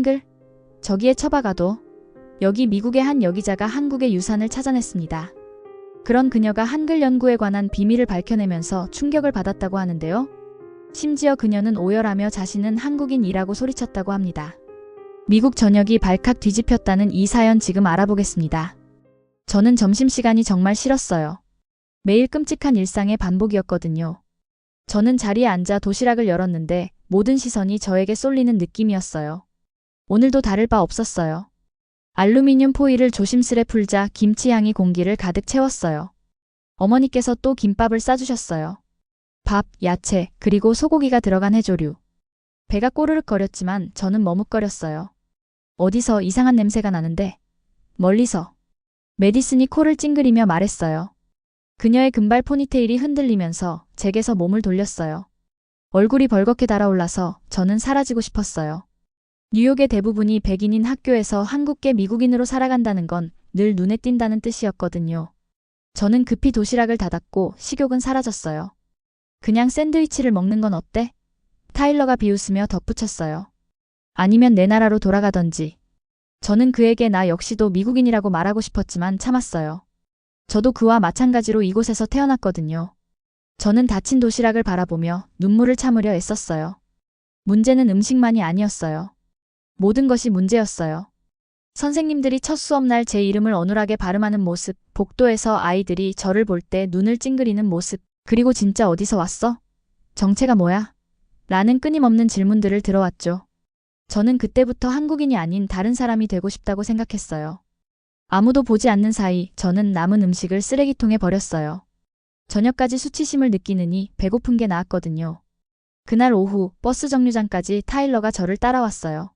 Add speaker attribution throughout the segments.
Speaker 1: 한글? 저기에 쳐박아도. 여기 미국의 한 여기자가 한국의 유산을 찾아냈습니다. 그런 그녀가 한글 연구에 관한 비밀을 밝혀내면서 충격을 받았다고 하는데요. 심지어 그녀는 오열하며 자신은 한국인이라고 소리쳤다고 합니다. 미국 전역이 발칵 뒤집혔다는 이 사연 지금 알아보겠습니다. 저는 점심시간이 정말 싫었어요. 매일 끔찍한 일상의 반복이었거든요. 저는 자리에 앉아 도시락을 열었는데 모든 시선이 저에게 쏠리는 느낌이었어요. 오늘도 다를 바 없었어요. 알루미늄 포일을 조심스레 풀자 김치향이 공기를 가득 채웠어요. 어머니께서 또 김밥을 싸주셨어요. 밥, 야채, 그리고 소고기가 들어간 해조류. 배가 꼬르륵거렸지만 저는 머뭇거렸어요. 어디서 이상한 냄새가 나는데. 멀리서. 메디슨이 코를 찡그리며 말했어요. 그녀의 금발 포니테일이 흔들리면서 제게서 몸을 돌렸어요. 얼굴이 벌겋게 달아올라서 저는 사라지고 싶었어요. 뉴욕의 대부분이 백인인 학교에서 한국계 미국인으로 살아간다는 건 늘 눈에 띈다는 뜻이었거든요. 저는 급히 도시락을 닫았고 식욕은 사라졌어요. 그냥 샌드위치를 먹는 건 어때? 타일러가 비웃으며 덧붙였어요. 아니면 내 나라로 돌아가던지. 저는 그에게 나 역시도 미국인이라고 말하고 싶었지만 참았어요. 저도 그와 마찬가지로 이곳에서 태어났거든요. 저는 닫힌 도시락을 바라보며 눈물을 참으려 애썼어요. 문제는 음식만이 아니었어요. 모든 것이 문제였어요. 선생님들이 첫 수업날 제 이름을 어눌하게 발음하는 모습, 복도에서 아이들이 저를 볼 때 눈을 찡그리는 모습, 그리고 진짜 어디서 왔어? 정체가 뭐야? 라는 끊임없는 질문들을 들어왔죠. 저는 그때부터 한국인이 아닌 다른 사람이 되고 싶다고 생각했어요. 아무도 보지 않는 사이 저는 남은 음식을 쓰레기통에 버렸어요. 저녁까지 수치심을 느끼느니 배고픈 게 나았거든요. 그날 오후 버스 정류장까지 타일러가 저를 따라왔어요.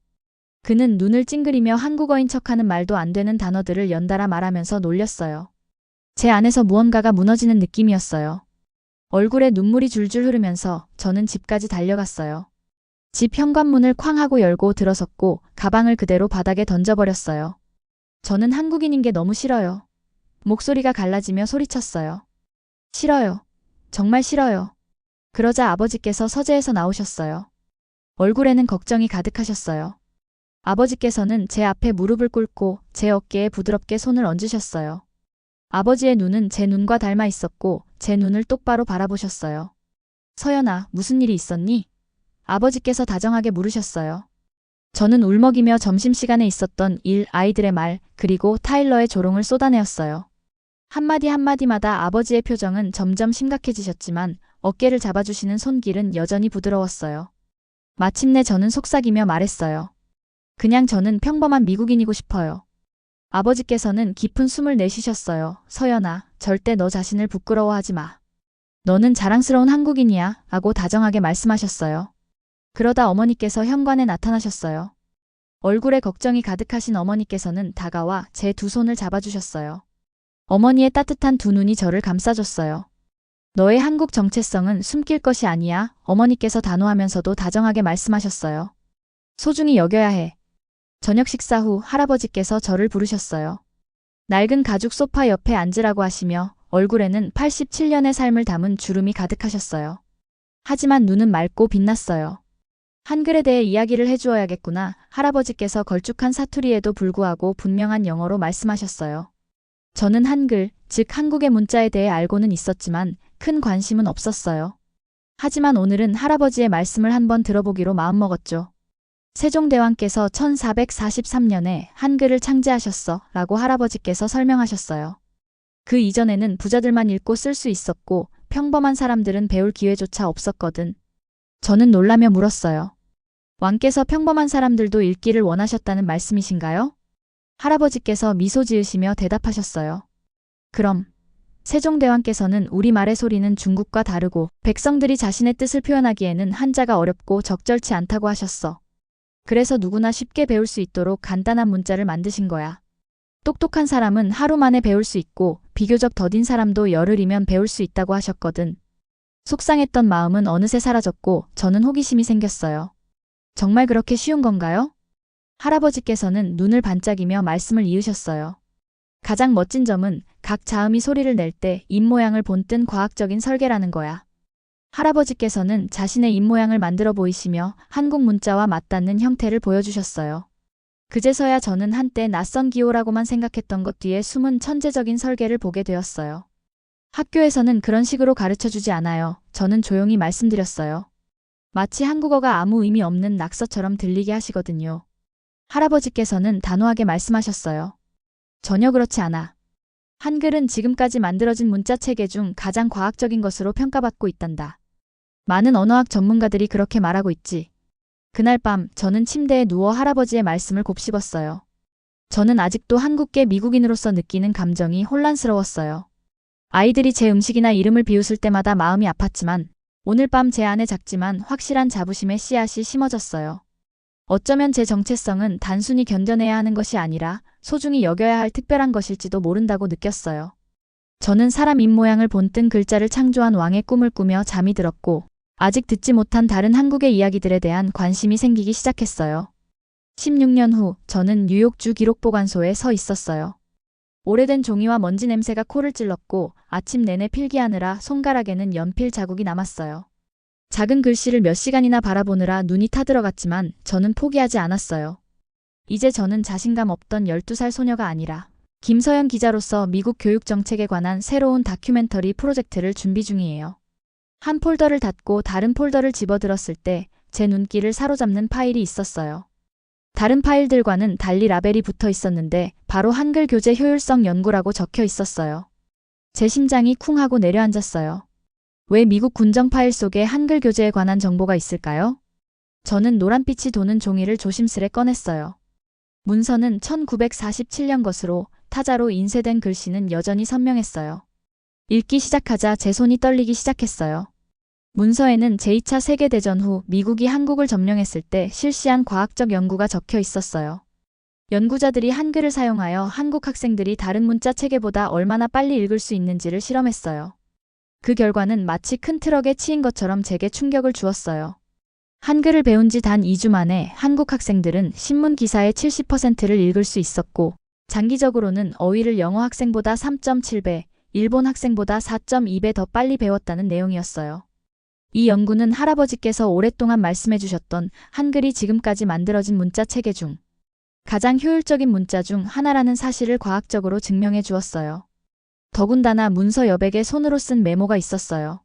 Speaker 1: 그는 눈을 찡그리며 한국어인 척하는 말도 안 되는 단어들을 연달아 말하면서 놀렸어요. 제 안에서 무언가가 무너지는 느낌이었어요. 얼굴에 눈물이 줄줄 흐르면서 저는 집까지 달려갔어요. 집 현관문을 쾅 하고 열고 들어섰고 가방을 그대로 바닥에 던져버렸어요. 저는 한국인인 게 너무 싫어요. 목소리가 갈라지며 소리쳤어요. 싫어요. 정말 싫어요. 그러자 아버지께서 서재에서 나오셨어요. 얼굴에는 걱정이 가득하셨어요. 아버지께서는 제 앞에 무릎을 꿇고 제 어깨에 부드럽게 손을 얹으셨어요. 아버지의 눈은 제 눈과 닮아 있었고 제 눈을 똑바로 바라보셨어요. 서연아, 무슨 일이 있었니? 아버지께서 다정하게 물으셨어요. 저는 울먹이며 점심시간에 있었던 일, 아이들의 말, 그리고 타일러의 조롱을 쏟아내었어요. 한마디 한마디마다 아버지의 표정은 점점 심각해지셨지만 어깨를 잡아주시는 손길은 여전히 부드러웠어요. 마침내 저는 속삭이며 말했어요. 그냥 저는 평범한 미국인이고 싶어요. 아버지께서는 깊은 숨을 내쉬셨어요. 서연아, 절대 너 자신을 부끄러워하지 마. 너는 자랑스러운 한국인이야 하고 다정하게 말씀하셨어요. 그러다 어머니께서 현관에 나타나셨어요. 얼굴에 걱정이 가득하신 어머니께서는 다가와 제 두 손을 잡아주셨어요. 어머니의 따뜻한 두 눈이 저를 감싸줬어요. 너의 한국 정체성은 숨길 것이 아니야. 어머니께서 단호하면서도 다정하게 말씀하셨어요. 소중히 여겨야 해. 저녁 식사 후 할아버지께서 저를 부르셨어요. 낡은 가죽 소파 옆에 앉으라고 하시며 얼굴에는 87년의 삶을 담은 주름이 가득하셨어요. 하지만 눈은 맑고 빛났어요. 한글에 대해 이야기를 해주어야겠구나. 할아버지께서 걸쭉한 사투리에도 불구하고 분명한 영어로 말씀하셨어요. 저는 한글, 즉 한국의 문자에 대해 알고는 있었지만 큰 관심은 없었어요. 하지만 오늘은 할아버지의 말씀을 한번 들어보기로 마음먹었죠. 세종대왕께서 1443년에 한글을 창제하셨어 라고 할아버지께서 설명하셨어요. 그 이전에는 부자들만 읽고 쓸 수 있었고 평범한 사람들은 배울 기회조차 없었거든. 저는 놀라며 물었어요. 왕께서 평범한 사람들도 읽기를 원하셨다는 말씀이신가요? 할아버지께서 미소 지으시며 대답하셨어요. 그럼. 세종대왕께서는 우리말의 소리는 중국과 다르고 백성들이 자신의 뜻을 표현하기에는 한자가 어렵고 적절치 않다고 하셨어. 그래서 누구나 쉽게 배울 수 있도록 간단한 문자를 만드신 거야. 똑똑한 사람은 하루 만에 배울 수 있고 비교적 더딘 사람도 열흘이면 배울 수 있다고 하셨거든. 속상했던 마음은 어느새 사라졌고 저는 호기심이 생겼어요. 정말 그렇게 쉬운 건가요? 할아버지께서는 눈을 반짝이며 말씀을 이으셨어요. 가장 멋진 점은 각 자음이 소리를 낼 때 입모양을 본뜬 과학적인 설계라는 거야. 할아버지께서는 자신의 입모양을 만들어 보이시며 한국 문자와 맞닿는 형태를 보여주셨어요. 그제서야 저는 한때 낯선 기호라고만 생각했던 것 뒤에 숨은 천재적인 설계를 보게 되었어요. 학교에서는 그런 식으로 가르쳐주지 않아요. 저는 조용히 말씀드렸어요. 마치 한국어가 아무 의미 없는 낙서처럼 들리게 하시거든요. 할아버지께서는 단호하게 말씀하셨어요. 전혀 그렇지 않아. 한글은 지금까지 만들어진 문자체계 중 가장 과학적인 것으로 평가받고 있단다. 많은 언어학 전문가들이 그렇게 말하고 있지. 그날 밤 저는 침대에 누워 할아버지의 말씀을 곱씹었어요. 저는 아직도 한국계 미국인으로서 느끼는 감정이 혼란스러웠어요. 아이들이 제 음식이나 이름을 비웃을 때마다 마음이 아팠지만 오늘 밤 제 안에 작지만 확실한 자부심의 씨앗이 심어졌어요. 어쩌면 제 정체성은 단순히 견뎌내야 하는 것이 아니라 소중히 여겨야 할 특별한 것일지도 모른다고 느꼈어요. 저는 사람 입모양을 본뜬 글자를 창조한 왕의 꿈을 꾸며 잠이 들었고 아직 듣지 못한 다른 한국의 이야기들에 대한 관심이 생기기 시작했어요. 16년 후 저는 뉴욕주 기록보관소에 서 있었어요. 오래된 종이와 먼지 냄새가 코를 찔렀고 아침 내내 필기하느라 손가락에는 연필 자국이 남았어요. 작은 글씨를 몇 시간이나 바라보느라 눈이 타들어갔지만 저는 포기하지 않았어요. 이제 저는 자신감 없던 12살 소녀가 아니라 김서연 기자로서 미국 교육 정책에 관한 새로운 다큐멘터리 프로젝트를 준비 중이에요. 한 폴더를 닫고 다른 폴더를 집어들었을 때 제 눈길을 사로잡는 파일이 있었어요. 다른 파일들과는 달리 라벨이 붙어 있었는데 바로 한글 교재 효율성 연구라고 적혀 있었어요. 제 심장이 쿵 하고 내려앉았어요. 왜 미국 군정 파일 속에 한글 교재에 관한 정보가 있을까요? 저는 노란빛이 도는 종이를 조심스레 꺼냈어요. 문서는 1947년 것으로 타자로 인쇄된 글씨는 여전히 선명했어요. 읽기 시작하자 제 손이 떨리기 시작했어요. 문서에는 제2차 세계대전 후 미국이 한국을 점령했을 때 실시한 과학적 연구가 적혀 있었어요. 연구자들이 한글을 사용하여 한국 학생들이 다른 문자 체계보다 얼마나 빨리 읽을 수 있는지를 실험했어요. 그 결과는 마치 큰 트럭에 치인 것처럼 제게 충격을 주었어요. 한글을 배운 지 단 2주 만에 한국 학생들은 신문 기사의 70%를 읽을 수 있었고 장기적으로는 어휘를 영어 학생보다 3.7배, 일본 학생보다 4.2배 더 빨리 배웠다는 내용이었어요. 이 연구는 할아버지께서 오랫동안 말씀해 주셨던 한글이 지금까지 만들어진 문자 체계 중 가장 효율적인 문자 중 하나라는 사실을 과학적으로 증명해 주었어요. 더군다나 문서 여백에 손으로 쓴 메모가 있었어요.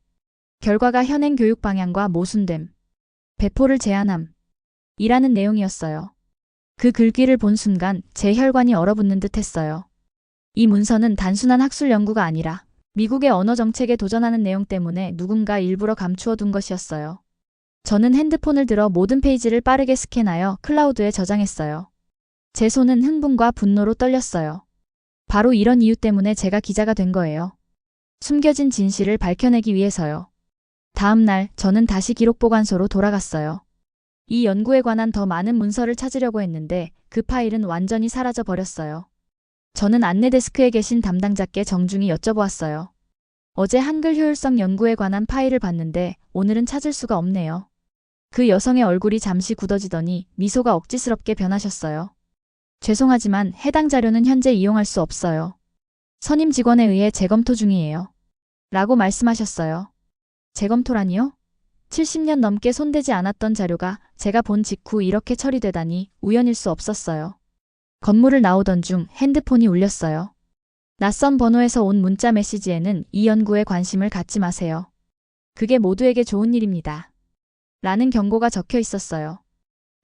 Speaker 1: 결과가 현행 교육 방향과 모순됨, 배포를 제한함 이라는 내용이었어요. 그 글귀를 본 순간 제 혈관이 얼어붙는 듯 했어요. 이 문서는 단순한 학술 연구가 아니라 미국의 언어 정책에 도전하는 내용 때문에 누군가 일부러 감추어 둔 것이었어요. 저는 핸드폰을 들어 모든 페이지를 빠르게 스캔하여 클라우드에 저장했어요. 제 손은 흥분과 분노로 떨렸어요. 바로 이런 이유 때문에 제가 기자가 된 거예요. 숨겨진 진실을 밝혀내기 위해서요. 다음 날 저는 다시 기록보관소로 돌아갔어요. 이 연구에 관한 더 많은 문서를 찾으려고 했는데 그 파일은 완전히 사라져 버렸어요. 저는 안내 데스크에 계신 담당자께 정중히 여쭤보았어요. 어제 한글 효율성 연구에 관한 파일을 봤는데 오늘은 찾을 수가 없네요. 그 여성의 얼굴이 잠시 굳어지더니 미소가 억지스럽게 변하셨어요. 죄송하지만 해당 자료는 현재 이용할 수 없어요. 선임 직원에 의해 재검토 중이에요. 라고 말씀하셨어요. 재검토라니요? 70년 넘게 손대지 않았던 자료가 제가 본 직후 이렇게 처리되다니 우연일 수 없었어요. 건물을 나오던 중 핸드폰이 울렸어요. 낯선 번호에서 온 문자 메시지에는 이 연구에 관심을 갖지 마세요. 그게 모두에게 좋은 일입니다. 라는 경고가 적혀 있었어요.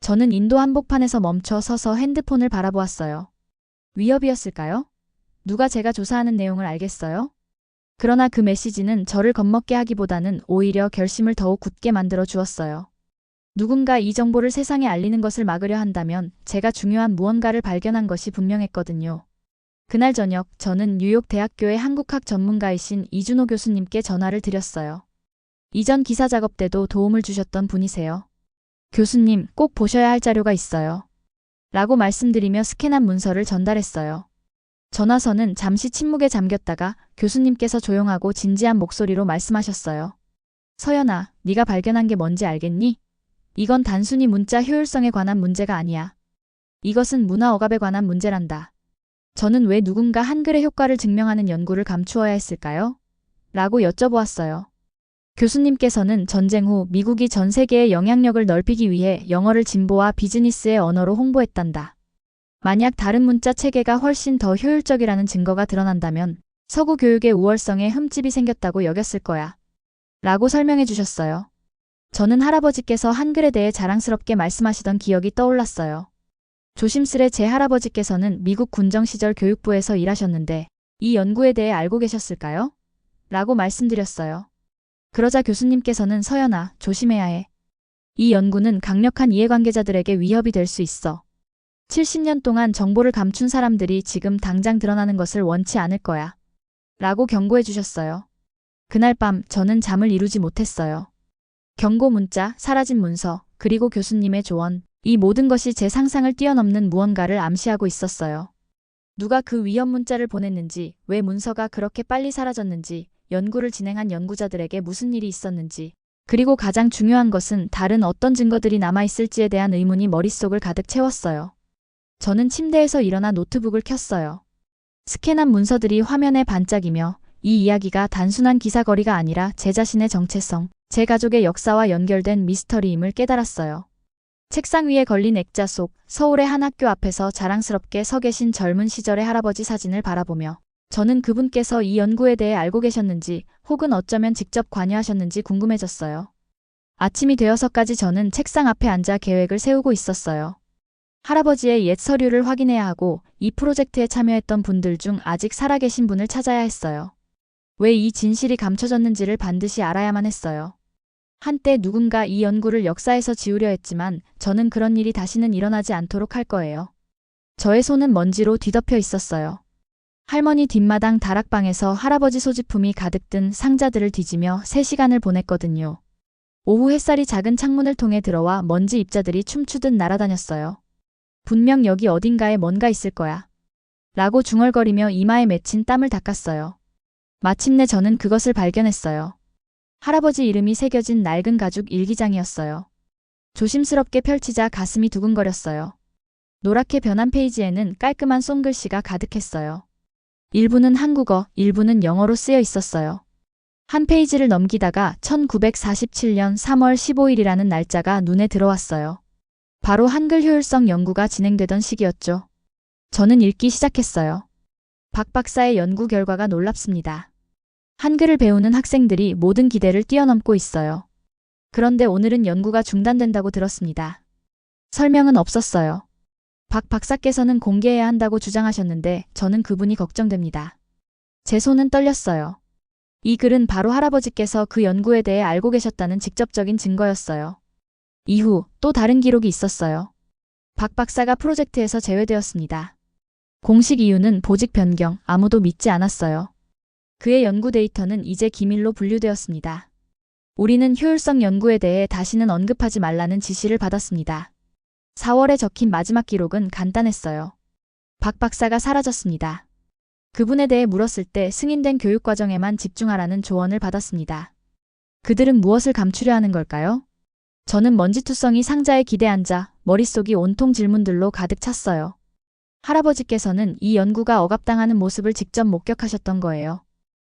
Speaker 1: 저는 인도 한복판에서 멈춰 서서 핸드폰을 바라보았어요. 위협이었을까요? 누가 제가 조사하는 내용을 알겠어요? 그러나 그 메시지는 저를 겁먹게 하기보다는 오히려 결심을 더욱 굳게 만들어 주었어요. 누군가 이 정보를 세상에 알리는 것을 막으려 한다면 제가 중요한 무언가를 발견한 것이 분명했거든요. 그날 저녁 저는 뉴욕 대학교의 한국학 전문가이신 이준호 교수님께 전화를 드렸어요. 이전 기사 작업 때도 도움을 주셨던 분이세요. 교수님, 꼭 보셔야 할 자료가 있어요. 라고 말씀드리며 스캔한 문서를 전달했어요. 전화선은 잠시 침묵에 잠겼다가 교수님께서 조용하고 진지한 목소리로 말씀하셨어요. 서연아, 네가 발견한 게 뭔지 알겠니? 이건 단순히 문자 효율성에 관한 문제가 아니야. 이것은 문화 억압에 관한 문제란다. 저는 왜 누군가 한글의 효과를 증명하는 연구를 감추어야 했을까요? 라고 여쭤보았어요. 교수님께서는 전쟁 후 미국이 전 세계에 영향력을 넓히기 위해 영어를 진보와 비즈니스의 언어로 홍보했단다. 만약 다른 문자 체계가 훨씬 더 효율적이라는 증거가 드러난다면 서구 교육의 우월성에 흠집이 생겼다고 여겼을 거야. 라고 설명해 주셨어요. 저는 할아버지께서 한글에 대해 자랑스럽게 말씀하시던 기억이 떠올랐어요. 조심스레 제 할아버지께서는 미국 군정 시절 교육부에서 일하셨는데 이 연구에 대해 알고 계셨을까요? 라고 말씀드렸어요. 그러자 교수님께서는 서연아, 조심해야 해. 이 연구는 강력한 이해관계자들에게 위협이 될 수 있어. 70년 동안 정보를 감춘 사람들이 지금 당장 드러나는 것을 원치 않을 거야. 라고 경고해 주셨어요. 그날 밤 저는 잠을 이루지 못했어요. 경고 문자, 사라진 문서, 그리고 교수님의 조언, 이 모든 것이 제 상상을 뛰어넘는 무언가를 암시하고 있었어요. 누가 그 위험 문자를 보냈는지, 왜 문서가 그렇게 빨리 사라졌는지, 연구를 진행한 연구자들에게 무슨 일이 있었는지, 그리고 가장 중요한 것은 다른 어떤 증거들이 남아있을지에 대한 의문이 머릿속을 가득 채웠어요. 저는 침대에서 일어나 노트북을 켰어요. 스캔한 문서들이 화면에 반짝이며 이 이야기가 단순한 기사거리가 아니라 제 자신의 정체성, 제 가족의 역사와 연결된 미스터리임을 깨달았어요. 책상 위에 걸린 액자 속 서울의 한 학교 앞에서 자랑스럽게 서 계신 젊은 시절의 할아버지 사진을 바라보며 저는 그분께서 이 연구에 대해 알고 계셨는지 혹은 어쩌면 직접 관여하셨는지 궁금해졌어요. 아침이 되어서까지 저는 책상 앞에 앉아 계획을 세우고 있었어요. 할아버지의 옛 서류를 확인해야 하고 이 프로젝트에 참여했던 분들 중 아직 살아계신 분을 찾아야 했어요. 왜 이 진실이 감춰졌는지를 반드시 알아야만 했어요. 한때 누군가 이 연구를 역사에서 지우려 했지만 저는 그런 일이 다시는 일어나지 않도록 할 거예요. 저의 손은 먼지로 뒤덮여 있었어요. 할머니 뒷마당 다락방에서 할아버지 소지품이 가득 든 상자들을 뒤지며 3시간을 보냈거든요. 오후 햇살이 작은 창문을 통해 들어와 먼지 입자들이 춤추듯 날아다녔어요. 분명 여기 어딘가에 뭔가 있을 거야. 라고 중얼거리며 이마에 맺힌 땀을 닦았어요. 마침내 저는 그것을 발견했어요. 할아버지 이름이 새겨진 낡은 가죽 일기장이었어요. 조심스럽게 펼치자 가슴이 두근거렸어요. 노랗게 변한 페이지에는 깔끔한 손글씨가 가득했어요. 일부는 한국어, 일부는 영어로 쓰여 있었어요. 한 페이지를 넘기다가 1947년 3월 15일이라는 날짜가 눈에 들어왔어요. 바로 한글 효율성 연구가 진행되던 시기였죠. 저는 읽기 시작했어요. 박 박사의 연구 결과가 놀랍습니다. 한글을 배우는 학생들이 모든 기대를 뛰어넘고 있어요. 그런데 오늘은 연구가 중단된다고 들었습니다. 설명은 없었어요. 박 박사께서는 공개해야 한다고 주장하셨는데 저는 그분이 걱정됩니다. 제 손은 떨렸어요. 이 글은 바로 할아버지께서 그 연구에 대해 알고 계셨다는 직접적인 증거였어요. 이후 또 다른 기록이 있었어요. 박 박사가 프로젝트에서 제외되었습니다. 공식 이유는 보직 변경, 아무도 믿지 않았어요. 그의 연구 데이터는 이제 기밀로 분류되었습니다. 우리는 효율성 연구에 대해 다시는 언급하지 말라는 지시를 받았습니다. 4월에 적힌 마지막 기록은 간단했어요. 박 박사가 사라졌습니다. 그분에 대해 물었을 때 승인된 교육과정에만 집중하라는 조언을 받았습니다. 그들은 무엇을 감추려 하는 걸까요? 저는 먼지투성이 상자에 기대 앉아 머릿속이 온통 질문들로 가득 찼어요. 할아버지께서는 이 연구가 억압당하는 모습을 직접 목격하셨던 거예요.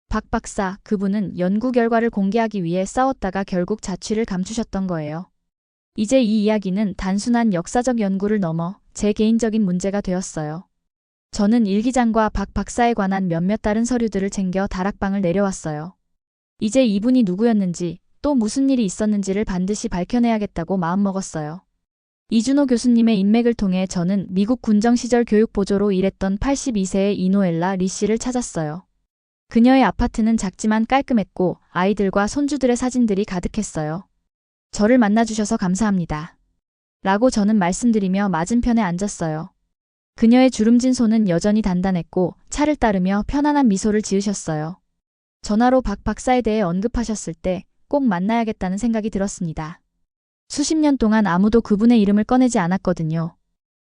Speaker 1: 박 박사, 그분은 연구 결과를 공개하기 위해 싸웠다가 결국 자취를 감추셨던 거예요. 이제 이 이야기는 단순한 역사적 연구를 넘어 제 개인적인 문제가 되었어요. 저는 일기장과 박 박사에 관한 몇몇 다른 서류들을 챙겨 다락방을 내려왔어요. 이제 이분이 누구였는지 또 무슨 일이 있었는지를 반드시 밝혀내야겠다고 마음먹었어요. 이준호 교수님의 인맥을 통해 저는 미국 군정 시절 교육보조로 일했던 82세의 이노엘라 리 씨를 찾았어요. 그녀의 아파트는 작지만 깔끔했고 아이들과 손주들의 사진들이 가득했어요. 저를 만나주셔서 감사합니다. 라고 저는 말씀드리며 맞은편에 앉았어요. 그녀의 주름진 손은 여전히 단단했고 차를 따르며 편안한 미소를 지으셨어요. 전화로 박 박사에 대해 언급하셨을 때 꼭 만나야겠다는 생각이 들었습니다. 수십 년 동안 아무도 그분의 이름을 꺼내지 않았거든요.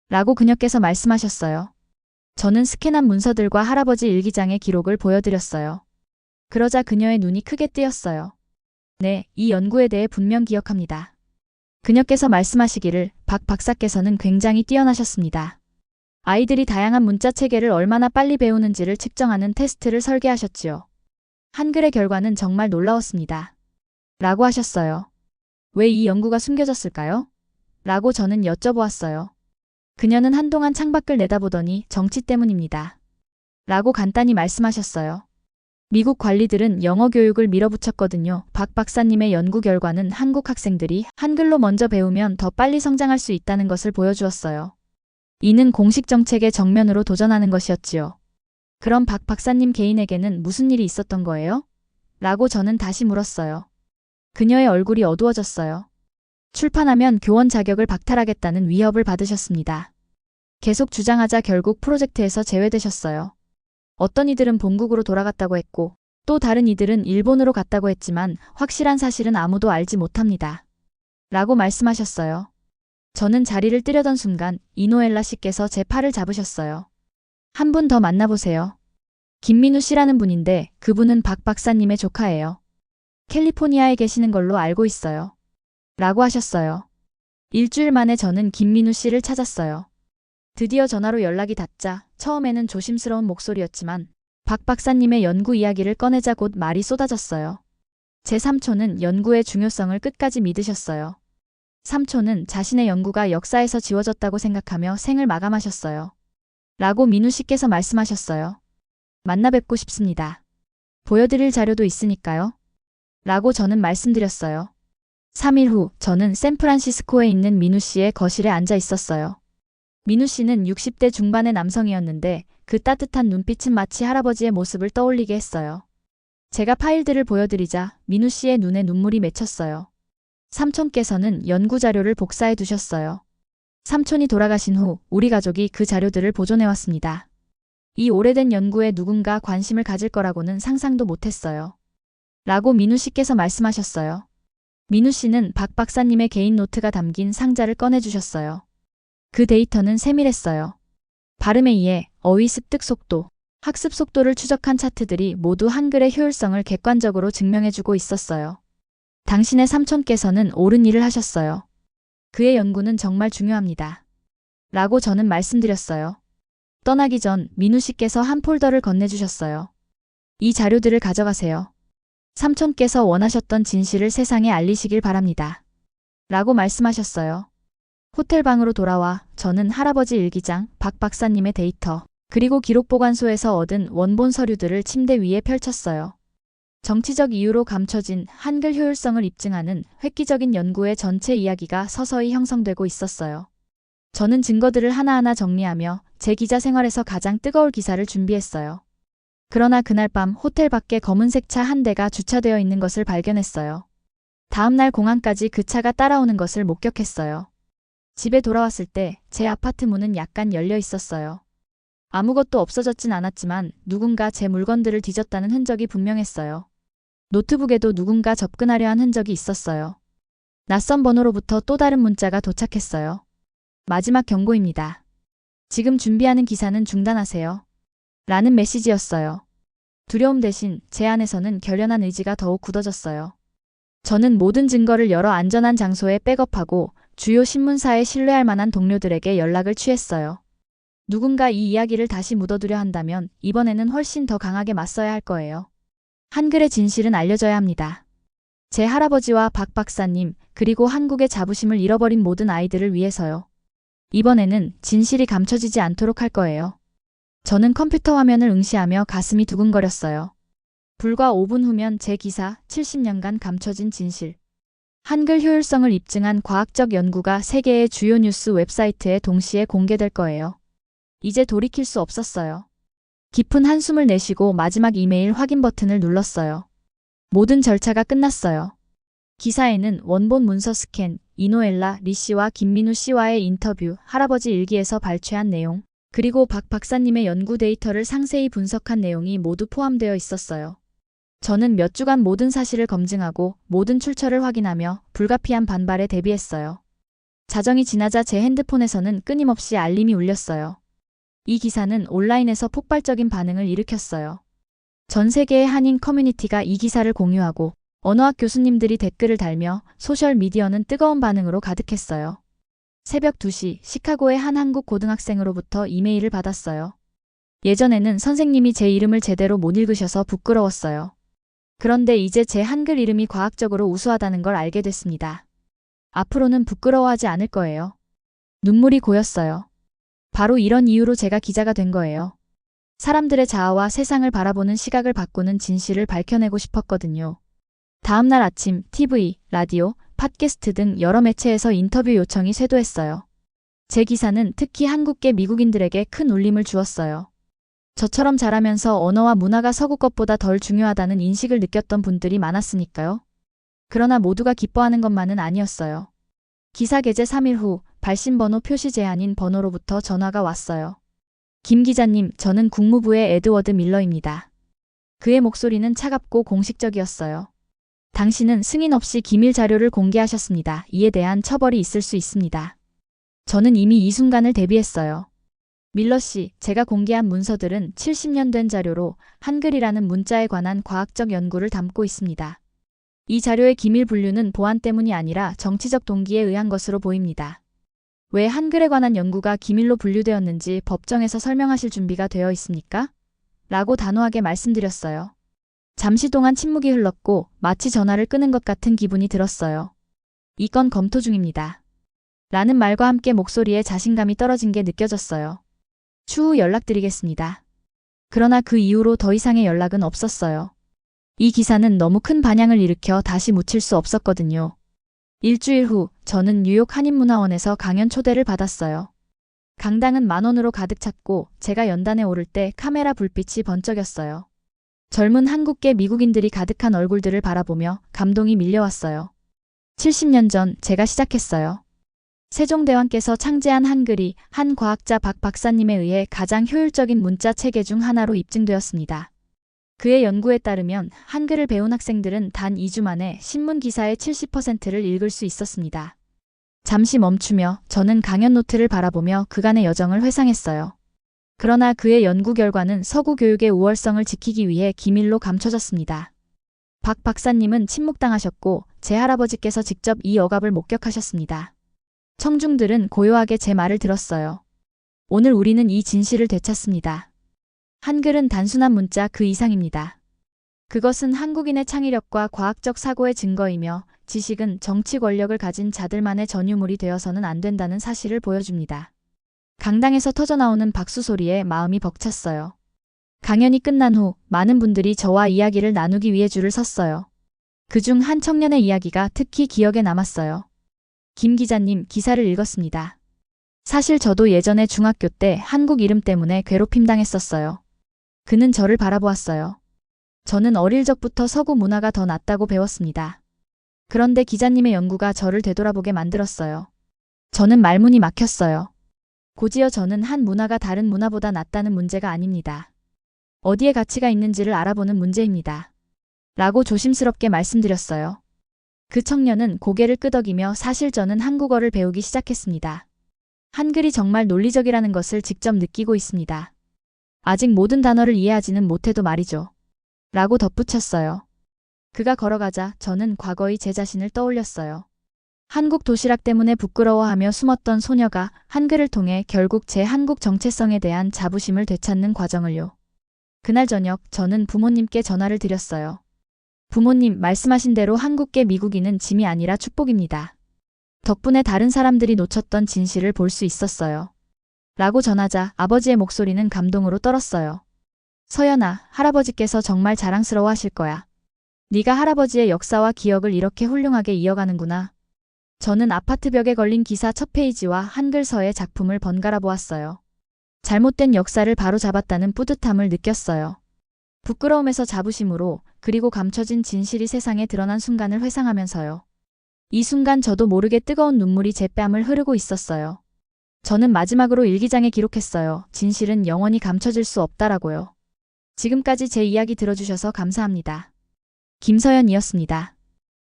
Speaker 1: 라고 그녀께서 말씀하셨어요. 저는 스캔한 문서들과 할아버지 일기장의 기록을 보여드렸어요. 그러자 그녀의 눈이 크게 뜨였어요. 네, 이 연구에 대해 분명 기억합니다. 그녀께서 말씀하시기를 박 박사께서는 굉장히 뛰어나셨습니다. 아이들이 다양한 문자 체계를 얼마나 빨리 배우는지를 측정하는 테스트를 설계하셨지요. 한글의 결과는 정말 놀라웠습니다. 라고 하셨어요. 왜 이 연구가 숨겨졌을까요? 라고 저는 여쭤보았어요. 그녀는 한동안 창밖을 내다보더니 정치 때문입니다. 라고 간단히 말씀하셨어요. 미국 관리들은 영어 교육을 밀어붙였거든요. 박 박사님의 연구 결과는 한국 학생들이 한글로 먼저 배우면 더 빨리 성장할 수 있다는 것을 보여주었어요. 이는 공식 정책의 정면으로 도전하는 것이었지요. 그럼 박 박사님 개인에게는 무슨 일이 있었던 거예요? 라고 저는 다시 물었어요. 그녀의 얼굴이 어두워졌어요. 출판하면 교원 자격을 박탈하겠다는 위협을 받으셨습니다. 계속 주장하자 결국 프로젝트에서 제외되셨어요. 어떤 이들은 본국으로 돌아갔다고 했고 또 다른 이들은 일본으로 갔다고 했지만 확실한 사실은 아무도 알지 못합니다. 라고 말씀하셨어요. 저는 자리를 뜨려던 순간 이노엘라 씨께서 제 팔을 잡으셨어요. 한 분 더 만나보세요. 김민우 씨라는 분인데 그분은 박 박사님의 조카예요. 캘리포니아에 계시는 걸로 알고 있어요. 라고 하셨어요. 일주일 만에 저는 김민우 씨를 찾았어요. 드디어 전화로 연락이 닿자 처음에는 조심스러운 목소리였지만 박 박사님의 연구 이야기를 꺼내자 곧 말이 쏟아졌어요. 제 삼촌은 연구의 중요성을 끝까지 믿으셨어요. 삼촌은 자신의 연구가 역사에서 지워졌다고 생각하며 생을 마감하셨어요. 라고 민우 씨께서 말씀하셨어요. 만나 뵙고 싶습니다. 보여드릴 자료도 있으니까요. 라고 저는 말씀드렸어요. 3일 후 저는 샌프란시스코에 있는 민우 씨의 거실에 앉아 있었어요. 민우 씨는 60대 중반의 남성이었는데 그 따뜻한 눈빛은 마치 할아버지의 모습을 떠올리게 했어요. 제가 파일들을 보여드리자 민우 씨의 눈에 눈물이 맺혔어요. 삼촌께서는 연구 자료를 복사해 두셨어요. 삼촌이 돌아가신 후 우리 가족이 그 자료들을 보존해왔습니다. 이 오래된 연구에 누군가 관심을 가질 거라고는 상상도 못했어요. 라고 민우 씨께서 말씀하셨어요. 민우 씨는 박 박사님의 개인 노트가 담긴 상자를 꺼내주셨어요. 그 데이터는 세밀했어요. 발음에 의해 어휘 습득 속도, 학습 속도를 추적한 차트들이 모두 한글의 효율성을 객관적으로 증명해주고 있었어요. 당신의 삼촌께서는 옳은 일을 하셨어요. 그의 연구는 정말 중요합니다. 라고 저는 말씀드렸어요. 떠나기 전 민우 씨께서 한 폴더를 건네주셨어요. 이 자료들을 가져가세요. 삼촌께서 원하셨던 진실을 세상에 알리시길 바랍니다. 라고 말씀하셨어요. 호텔 방으로 돌아와 저는 할아버지 일기장, 박 박사님의 데이터, 그리고 기록보관소에서 얻은 원본 서류들을 침대 위에 펼쳤어요. 정치적 이유로 감춰진 한글 효율성을 입증하는 획기적인 연구의 전체 이야기가 서서히 형성되고 있었어요. 저는 증거들을 하나하나 정리하며 제 기자 생활에서 가장 뜨거울 기사를 준비했어요. 그러나 그날 밤 호텔 밖에 검은색 차 한 대가 주차되어 있는 것을 발견했어요. 다음 날 공항까지 그 차가 따라오는 것을 목격했어요. 집에 돌아왔을 때 제 아파트 문은 약간 열려 있었어요. 아무것도 없어졌진 않았지만 누군가 제 물건들을 뒤졌다는 흔적이 분명했어요. 노트북에도 누군가 접근하려 한 흔적이 있었어요. 낯선 번호로부터 또 다른 문자가 도착했어요. 마지막 경고입니다. 지금 준비하는 기사는 중단하세요. 라는 메시지였어요. 두려움 대신 제 안에서는 결연한 의지가 더욱 굳어졌어요. 저는 모든 증거를 여러 안전한 장소에 백업하고 주요 신문사에 신뢰할 만한 동료들에게 연락을 취했어요. 누군가 이 이야기를 다시 묻어두려 한다면 이번에는 훨씬 더 강하게 맞서야 할 거예요. 한글의 진실은 알려져야 합니다. 제 할아버지와 박 박사님, 그리고 한국의 자부심을 잃어버린 모든 아이들을 위해서요. 이번에는 진실이 감춰지지 않도록 할 거예요. 저는 컴퓨터 화면을 응시하며 가슴이 두근거렸어요. 불과 5분 후면 제 기사 70년간 감춰진 진실. 한글 효율성을 입증한 과학적 연구가 세계의 주요 뉴스 웹사이트에 동시에 공개될 거예요. 이제 돌이킬 수 없었어요. 깊은 한숨을 내쉬고 마지막 이메일 확인 버튼을 눌렀어요. 모든 절차가 끝났어요. 기사에는 원본 문서 스캔, 이노엘라 리 씨와 김민우 씨와의 인터뷰, 할아버지 일기에서 발췌한 내용, 그리고 박 박사님의 연구 데이터를 상세히 분석한 내용이 모두 포함되어 있었어요. 저는 몇 주간 모든 사실을 검증하고 모든 출처를 확인하며 불가피한 반발에 대비했어요. 자정이 지나자 제 핸드폰에서는 끊임없이 알림이 울렸어요. 이 기사는 온라인에서 폭발적인 반응을 일으켰어요. 전 세계의 한인 커뮤니티가 이 기사를 공유하고 언어학 교수님들이 댓글을 달며 소셜미디어는 뜨거운 반응으로 가득했어요. 새벽 2시 시카고의 한 한국 고등학생으로부터 이메일을 받았어요. 예전에는 선생님이 제 이름을 제대로 못 읽으셔서 부끄러웠어요. 그런데 이제 제 한글 이름이 과학적으로 우수하다는 걸 알게 됐습니다. 앞으로는 부끄러워하지 않을 거예요. 눈물이 고였어요. 바로 이런 이유로 제가 기자가 된 거예요. 사람들의 자아와 세상을 바라보는 시각을 바꾸는 진실을 밝혀내고 싶었거든요. 다음 날 아침 TV, 라디오, 팟캐스트 등 여러 매체에서 인터뷰 요청이 쇄도했어요. 제 기사는 특히 한국계 미국인들에게 큰 울림을 주었어요. 저처럼 자라면서 언어와 문화가 서구 것보다 덜 중요하다는 인식을 느꼈던 분들이 많았으니까요. 그러나 모두가 기뻐하는 것만은 아니었어요. 기사 게재 3일 후 발신번호 표시 제한인 번호로부터 전화가 왔어요. 김 기자님, 저는 국무부의 에드워드 밀러입니다. 그의 목소리는 차갑고 공식적이었어요. 당신은 승인 없이 기밀 자료를 공개하셨습니다. 이에 대한 처벌이 있을 수 있습니다. 저는 이미 이 순간을 대비했어요. 밀러 씨, 제가 공개한 문서들은 70년 된 자료로 한글이라는 문자에 관한 과학적 연구를 담고 있습니다. 이 자료의 기밀 분류는 보안 때문이 아니라 정치적 동기에 의한 것으로 보입니다. 왜 한글에 관한 연구가 기밀로 분류되었는지 법정에서 설명하실 준비가 되어 있습니까? 라고 단호하게 말씀드렸어요. 잠시 동안 침묵이 흘렀고 마치 전화를 끊은 것 같은 기분이 들었어요. 이 건 검토 중입니다. 라는 말과 함께 목소리에 자신감이 떨어진 게 느껴졌어요. 추후 연락드리겠습니다. 그러나 그 이후로 더 이상의 연락은 없었어요. 이 기사는 너무 큰 반향을 일으켜 다시 묻힐 수 없었거든요. 일주일 후 저는 뉴욕 한인문화원에서 강연 초대를 받았어요. 강당은 만원으로 가득 찼고 제가 연단에 오를 때 카메라 불빛이 번쩍였어요. 젊은 한국계 미국인들이 가득한 얼굴들을 바라보며 감동이 밀려왔어요. 70년 전 제가 시작했어요. 세종대왕께서 창제한 한글이 한 과학자 박 박사님에 의해 가장 효율적인 문자 체계 중 하나로 입증되었습니다. 그의 연구에 따르면 한글을 배운 학생들은 단 2주 만에 신문 기사의 70%를 읽을 수 있었습니다. 잠시 멈추며 저는 강연 노트를 바라보며 그간의 여정을 회상했어요. 그러나 그의 연구 결과는 서구 교육의 우월성을 지키기 위해 기밀로 감춰졌습니다. 박 박사님은 침묵당하셨고 제 할아버지께서 직접 이 억압을 목격하셨습니다. 청중들은 고요하게 제 말을 들었어요. 오늘 우리는 이 진실을 되찾습니다. 한글은 단순한 문자 그 이상입니다. 그것은 한국인의 창의력과 과학적 사고의 증거이며 지식은 정치 권력을 가진 자들만의 전유물이 되어서는 안 된다는 사실을 보여줍니다. 강당에서 터져나오는 박수 소리에 마음이 벅찼어요. 강연이 끝난 후 많은 분들이 저와 이야기를 나누기 위해 줄을 섰어요. 그중 한 청년의 이야기가 특히 기억에 남았어요. 김 기자님, 기사를 읽었습니다. 사실 저도 예전에 중학교 때 한국 이름 때문에 괴롭힘 당했었어요. 그는 저를 바라보았어요. 저는 어릴 적부터 서구 문화가 더 낫다고 배웠습니다. 그런데 기자님의 연구가 저를 되돌아보게 만들었어요. 저는 말문이 막혔어요. 곧이어 저는 한 문화가 다른 문화보다 낫다는 문제가 아닙니다. 어디에 가치가 있는지를 알아보는 문제입니다. 라고 조심스럽게 말씀드렸어요. 그 청년은 고개를 끄덕이며 사실 저는 한국어를 배우기 시작했습니다. 한글이 정말 논리적이라는 것을 직접 느끼고 있습니다. 아직 모든 단어를 이해하지는 못해도 말이죠. 라고 덧붙였어요. 그가 걸어가자 저는 과거의 제 자신을 떠올렸어요. 한국 도시락 때문에 부끄러워하며 숨었던 소녀가 한글을 통해 결국 제 한국 정체성에 대한 자부심을 되찾는 과정을요. 그날 저녁 저는 부모님께 전화를 드렸어요. 부모님, 말씀하신 대로 한국계 미국인은 짐이 아니라 축복입니다. 덕분에 다른 사람들이 놓쳤던 진실을 볼 수 있었어요. 라고 전하자 아버지의 목소리는 감동으로 떨었어요. 서연아, 할아버지께서 정말 자랑스러워 하실 거야. 네가 할아버지의 역사와 기억을 이렇게 훌륭하게 이어가는구나. 저는 아파트 벽에 걸린 기사 첫 페이지와 한글서의 작품을 번갈아 보았어요. 잘못된 역사를 바로잡았다는 뿌듯함을 느꼈어요. 부끄러움에서 자부심으로, 그리고 감춰진 진실이 세상에 드러난 순간을 회상하면서요. 이 순간 저도 모르게 뜨거운 눈물이 제 뺨을 흐르고 있었어요. 저는 마지막으로 일기장에 기록했어요. 진실은 영원히 감춰질 수 없다라고요. 지금까지 제 이야기 들어주셔서 감사합니다. 김서연이었습니다.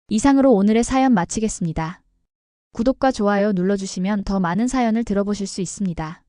Speaker 1: 이상으로 오늘의 사연 마치겠습니다. 구독과 좋아요 눌러주시면 더 많은 사연을 들어보실 수 있습니다.